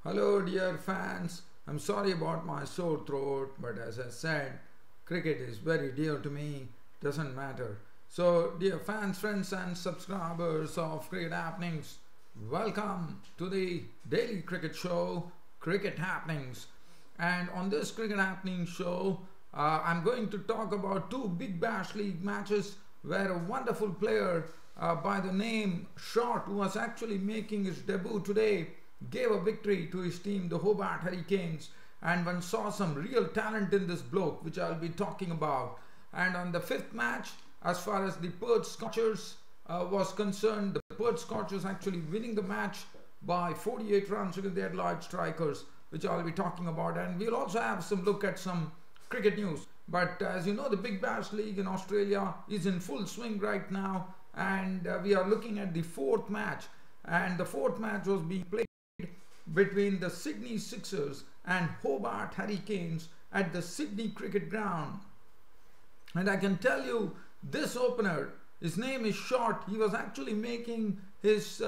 Hello dear fans, I'm sorry about my sore throat, but as I said, cricket is very dear to me, doesn't matter. So dear fans, friends and subscribers of Cricket Happenings, welcome to the daily cricket show, Cricket Happenings. And on this Cricket Happenings show, I'm going to talk about two Big Bash League matches where a wonderful player by the name Short, who was actually making his debut today, gave a victory to his team, the Hobart Hurricanes, and one saw some real talent in this bloke, which I'll be talking about. And on the fifth match, as far as the Perth Scorchers was concerned, the Perth Scorchers actually winning the match by 48 runs against the Adelaide Strikers, which I'll be talking about. And we'll also have some look at some cricket news. But as you know, the Big Bash League in Australia is in full swing right now, and we are looking at the fourth match. And the fourth match was being played between the Sydney Sixers and Hobart Hurricanes at the Sydney Cricket Ground. And I can tell you, this opener, his name is Short. He was actually making his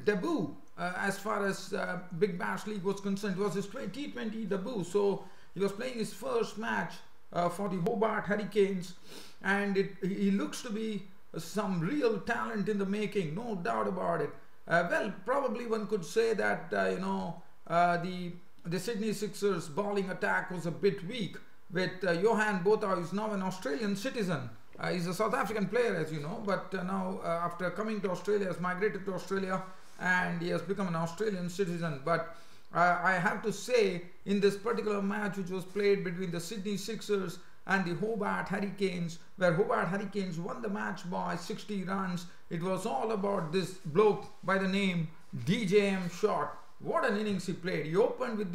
debut as far as Big Bash League was concerned. It was his T20 debut, so he was playing his first match for the Hobart Hurricanes, and he looks to be some real talent in the making, no doubt about it. Well, probably one could say that the Sydney Sixers bowling attack was a bit weak with Johan Botha, who is now an Australian citizen. He's a South African player, as you know, but now after coming to Australia, has migrated to Australia and he has become an Australian citizen. But I have to say, in this particular match which was played between the Sydney Sixers and the Hobart Hurricanes, where Hobart Hurricanes won the match by 60 runs. It was all about this bloke by the name DJM Short. What an innings he played. He opened with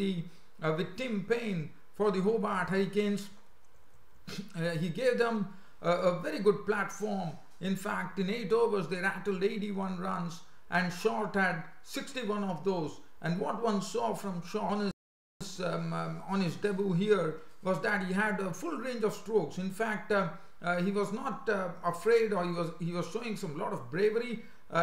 Tim Payne for the Hobart Hurricanes. He gave them a very good platform. In fact, in 8 overs they rattled 81 runs, and Short had 61 of those. And what one saw from Short on his debut here was that he had a full range of strokes. In fact, he was not afraid, or he was showing some lot of bravery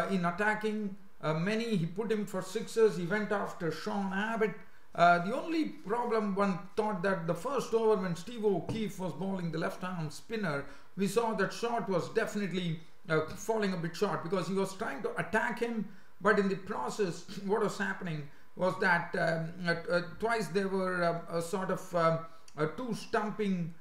in attacking many. He put him for sixes. He went after Sean Abbott. The only problem, one thought, that the first over when Steve O'Keefe was bowling the left-arm spinner, we saw that Short was definitely falling a bit short because he was trying to attack him, but in the process what was happening was that twice there were a sort of two stumping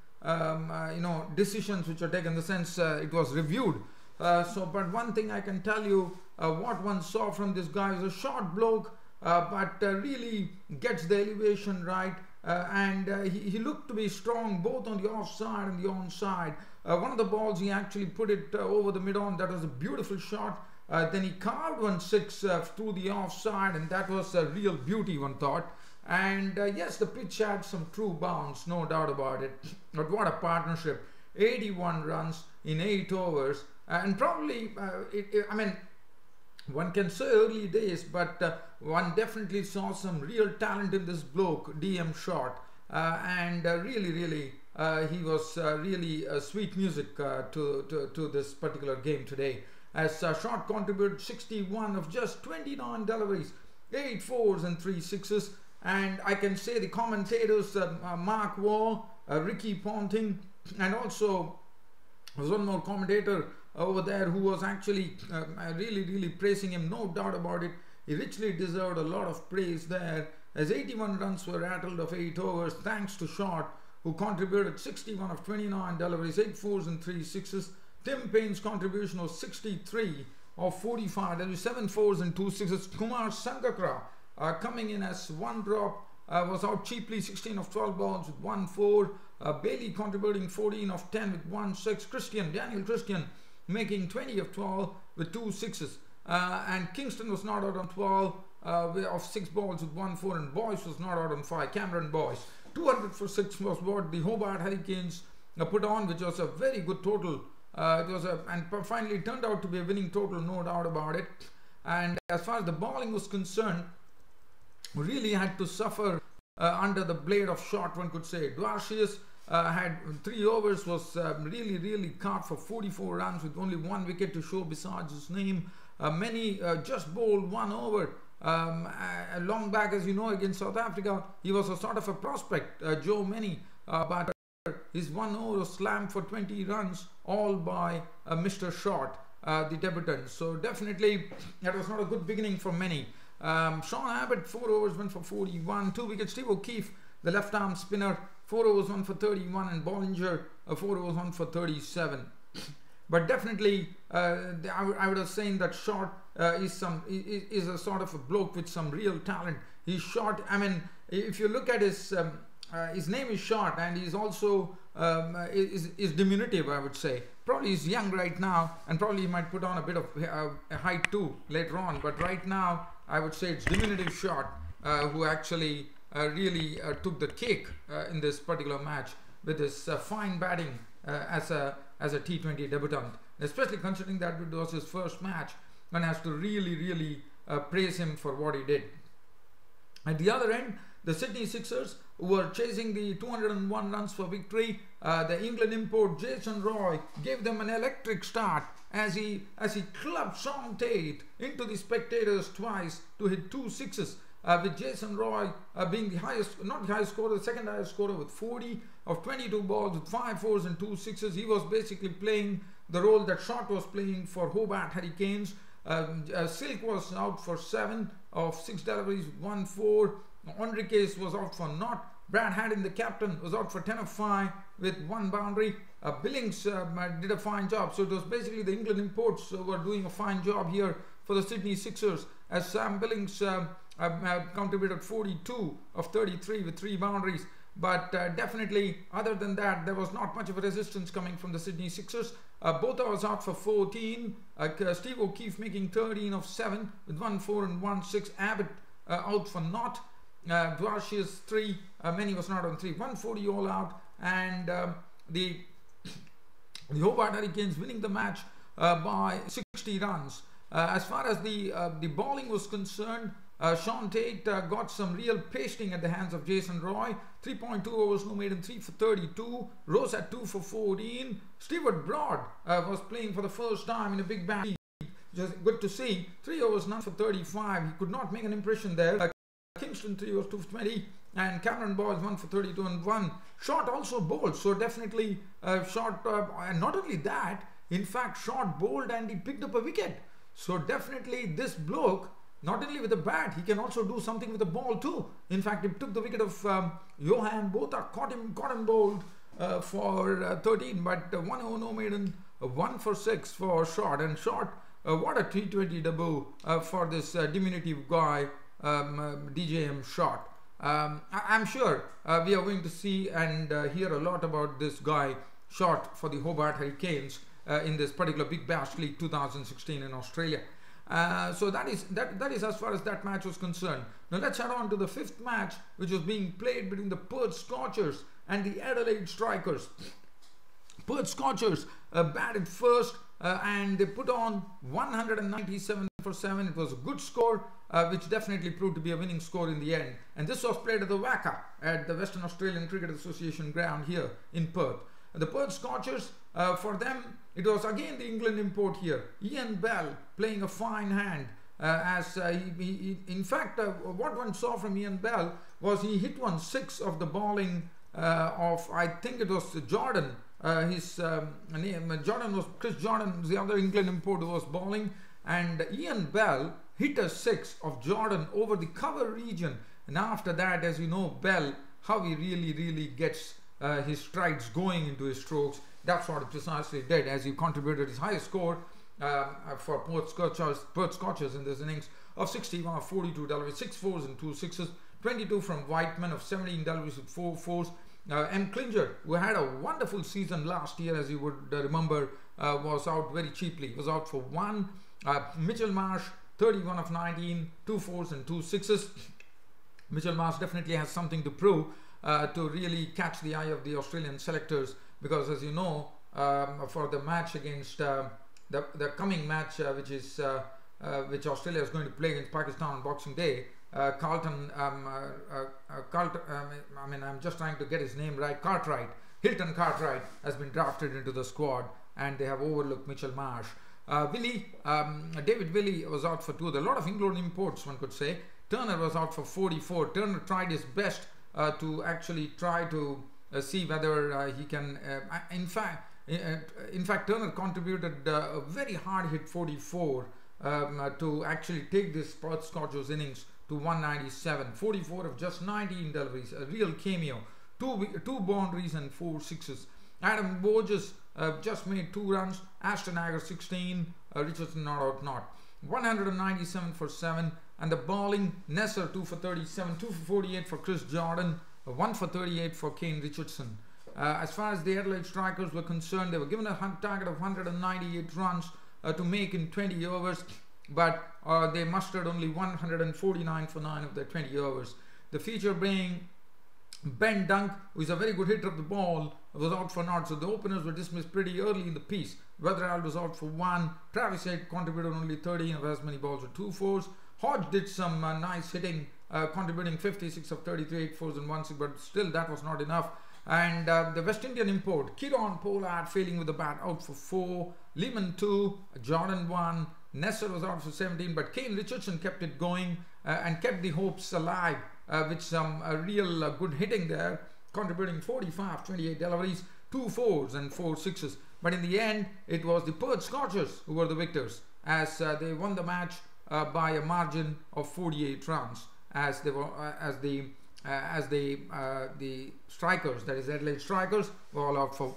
decisions which were taken, in the sense it was reviewed. But one thing I can tell you, what one saw from this guy is a short bloke, but really gets the elevation right, and he looked to be strong both on the offside and the onside. One of the balls he actually put it over the mid-on. That was a beautiful shot. Then he carved 1-6 through the offside, and that was a real beauty, one thought. And yes, the pitch had some true bounce, no doubt about it. But what a partnership. 81 runs in 8 overs. And probably, I mean, one can say early days, but one definitely saw some real talent in this bloke, DM Short. And really, he was really sweet music to this particular game today. As Short contributed 61 of just 29 deliveries, 8 fours and 3 sixes. And I can say the commentators, Mark Waugh, Ricky Ponting, and also there's one more commentator over there who was actually really praising him, no doubt about it. He richly deserved a lot of praise there, as 81 runs were rattled of 8 overs thanks to Short, who contributed 61 of 29 deliveries, 8 fours and 3 sixes. Tim Payne's contribution was 63 of 45, there were 7 fours and 2 sixes. Kumar Sangakkara coming in as one drop, was out cheaply, 16 of 12 balls with 1 4. Bailey contributing 14 of 10 with 1 6. Daniel Christian making 20 of 12 with 2 sixes. And Kingston was not out on 12 of 6 balls with 1 4, and Boyce was not out on 5. Cameron Boyce. 200 for 6 was what the Hobart Hurricanes put on, which was a very good total. And finally turned out to be a winning total, no doubt about it. And as far as the bowling was concerned, really had to suffer under the blade of Short, one could say. Dwarcius had 3 overs, was really caught for 44 runs with only 1 wicket to show besides his name. Many just bowled 1 over Long back, as you know, against South Africa, he was a sort of a prospect, Joe Many, but his 1 over was slammed for 20 runs, all by Mr. Short, the debutant. So definitely that was not a good beginning for many. Sean Abbott, 4 overs, went for 41. 2 wickets. Steve O'Keefe, the left-arm spinner, 4 overs, 1 for 31, and Bollinger, 4 overs, 1 for 37. But definitely, I would have saying that Short is a sort of a bloke with some real talent. He's short. I mean, if you look at his name is Short, and he's also is diminutive, I would say. Probably he's young right now, and probably he might put on a bit of a height too later on. But right now, I would say it's diminutive Short who actually really took the cake in this particular match with his fine batting as a T20 debutant, especially considering that it was his first match. One has to really praise him for what he did. At the other end, the Sydney Sixers, who were chasing the 201 runs for victory, the England import Jason Roy gave them an electric start as he clubbed Sean Tate into the spectators twice to hit 2 sixes. With Jason Roy being the highest, not the highest scorer, the second highest scorer with 40 of 22 balls with 5 fours and 2 sixes. He was basically playing the role that Short was playing for Hobart Hurricanes. Silk was out for 7 of 6 deliveries, 1 4. Enriquez was out for naught. Brad Haddin, the captain, was out for 10 of 5 with 1 boundary. Billings did a fine job. So it was basically the England imports were doing a fine job here for the Sydney Sixers, as Sam Billings contributed 42 of 33 with 3 boundaries. But definitely, other than that, there was not much of a resistance coming from the Sydney Sixers. Both was out for 14. Steve O'Keefe making 13 of 7 with 1 4 and 1 6. Abbott out for naught. Dwashius 3. Many was not on 3. 140 all out. And the Hobart Hurricanes winning the match by 60 runs. As far as the bowling was concerned, Sean Tate got some real pasting at the hands of Jason Roy. 3.2 overs, no maiden, 3 for 32. Rose at 2 for 14. Stewart Broad was playing for the first time in a big band. Just good to see. 3 overs, none for 35. He could not make an impression there. Kingston 3 overs, 2 for 20. And Cameron Boyce 1 for 32 and 1. Short also bowled. So definitely Short, and not only that, in fact, Short bowled and he picked up a wicket. So definitely this bloke, not only with the bat, he can also do something with the ball too. In fact, he took the wicket of Johan Botha, caught him bowled for 13, but 1 over no maiden, 1 for 6 for Short. And Short, what a T20 debut for this diminutive guy, DJM Short. I'm sure we are going to see and hear a lot about this guy Short for the Hobart Hurricanes in this particular Big Bash League 2016 in Australia. So that is as far as that match was concerned. Now let's head on to the 5th match, which was being played between the Perth Scorchers and the Adelaide Strikers. Perth Scorchers batted first and they put on 197 for 7. It was a good score, which definitely proved to be a winning score in the end. And this was played at the WACA at the Western Australian Cricket Association ground here in Perth. The Perth Scorchers, for them, it was again the England import here. Ian Bell playing a fine hand. In fact, what one saw from Ian Bell was he hit 1 6 of the bowling of, I think it was Jordan. His name, Jordan was Chris Jordan, the other England import who was bowling. And Ian Bell hit a 6 of Jordan over the cover region. And after that, as you know, Bell, how he really gets his strides going into his strokes. That's what it precisely did, as he contributed his highest score for Perth Scorchers in this innings of 61 of 42 deliveries, 6 fours and 2 sixes, 22 from Whiteman of 17 deliveries with 4 fours. M. Klinger, who had a wonderful season last year, as you would remember, was out very cheaply. He was out for 1. Mitchell Marsh, 31 of 19, 2 fours and 2 sixes. Mitchell Marsh definitely has something to prove to really catch the eye of the Australian selectors, because as you know, for the match against the coming match which Australia is going to play against Pakistan on Boxing Day, Carlton, I'm just trying to get his name right, Hilton Cartwright has been drafted into the squad, and they have overlooked Mitchell Marsh. David Willey was out for 2. There are a lot of England imports, one could say. Turner was out for 44. Turner tried his best to actually try to see whether he can. In fact, Turner contributed a very hard hit 44 to actually take this Scorchers innings to 197. 44 of just 19 deliveries, a real cameo. Two boundaries and 4 sixes. Adam Borges just made 2 runs. Ashton Agar 16. Richardson not out. 197 for 7. And the bowling, Nesser 2 for 37, 2 for 48 for Chris Jordan, 1 for 38 for Kane Richardson. As far as the Adelaide strikers were concerned, they were given a target of 198 runs to make in 20 overs, but they mustered only 149 for 9 of their 20 overs. The feature being Ben Dunk, who is a very good hitter of the ball, was out for naught, so the openers were dismissed pretty early in the piece. Weatherall was out for 1. Travis Head contributed only 13 of as many balls with 2 fours. Hodge did some nice hitting, contributing 56 of 33, 8 fours and 1 6, but still that was not enough. And the West Indian import, Kieron Pollard failing with the bat, out for 4. Lehman 2, Jordan 1. Nesser was out for 17, but Kane Richardson kept it going and kept the hopes alive with some real good hitting there, contributing 45, 28 deliveries, 2 fours and 4 sixes. But in the end, it was the Perth Scorchers who were the victors, as they won the match by a margin of 48 runs, as they were the strikers, that is Adelaide strikers, were all out for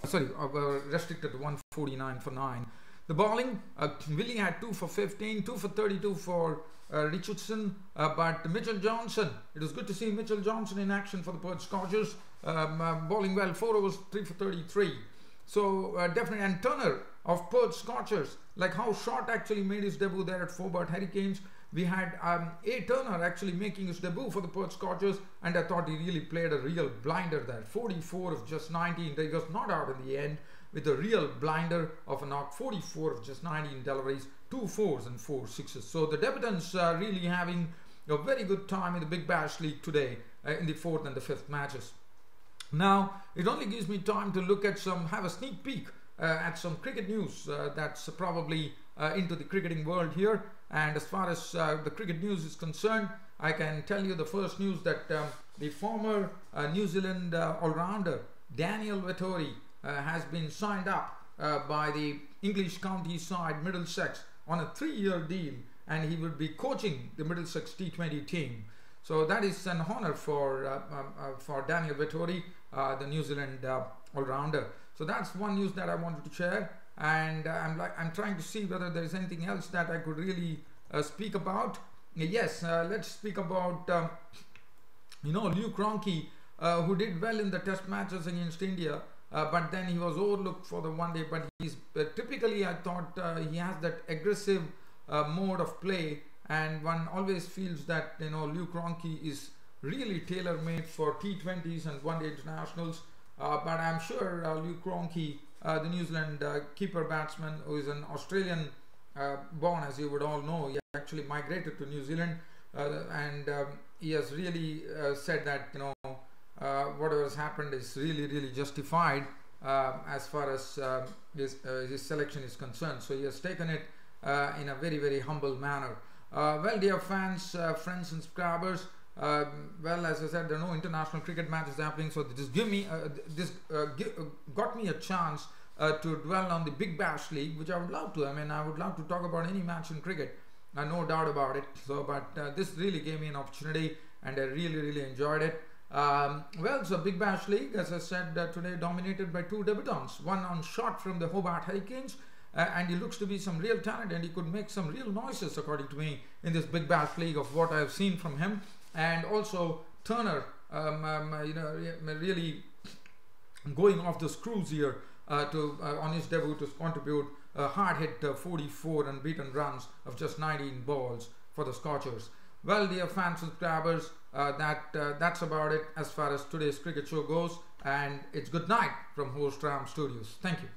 were restricted to 149 for 9. The bowling, Willie had 2 for 15, 2 for 32 for Richardson, but Mitchell Johnson, it was good to see Mitchell Johnson in action for the Perth Scorchers, bowling well, 4 overs, 3 for 33. So definitely, and Turner of Perth Scorchers, like how Short actually made his debut there at Hobart Hurricanes. We had A. Turner actually making his debut for the Perth Scorchers, and I thought he really played a real blinder there. 44 of just 19. He was not out in the end with a real blinder of a knock. 44 of just 19 deliveries, 2 fours and 4 sixes. So the debutants are really having a very good time in the Big Bash League today in the 4th and the 5th matches. Now, it only gives me time to look at have a sneak peek at some cricket news that's probably into the cricketing world here. And as far as the cricket news is concerned, I can tell you the first news that the former New Zealand all-rounder Daniel Vettori has been signed up by the English county side Middlesex on a 3-year deal, and he will be coaching the Middlesex T20 team. So that is an honor for Daniel Vettori, the New Zealand all-rounder. So that's one news that I wanted to share, and I'm trying to see whether there is anything else that I could really speak about. Yes, let's speak about Luke Ronchi, who did well in the test matches against India, but then he was overlooked for the one day. But he's typically, I thought, he has that aggressive mode of play, and one always feels that Luke Ronchi is really tailor-made for T20s and one-day internationals. But I'm sure Luke Ronchi, the New Zealand keeper batsman, who is an Australian born, as you would all know, he actually migrated to New Zealand, and he has really said that whatever has happened is really justified as far as his selection is concerned. So he has taken it in a very humble manner. Well, dear fans, friends and subscribers, well, as I said, there are no international cricket matches happening, so this got me a chance to dwell on the Big Bash League, which I would love to. I mean, I would love to talk about any match in cricket, no doubt about it. So, but this really gave me an opportunity, and I really enjoyed it. Well, so Big Bash League, as I said, today dominated by 2 debutants. One on shot from the Hobart Hurricanes, and he looks to be some real talent, and he could make some real noises, according to me, in this Big Bash League of what I have seen from him. And also Turner, really going off the screws here on his debut to contribute a hard hit 44 unbeaten runs of just 19 balls for the Scorchers. Well, dear fans, subscribers, that's about it as far as today's cricket show goes, and it's good night from Host Ram Studios. Thank you.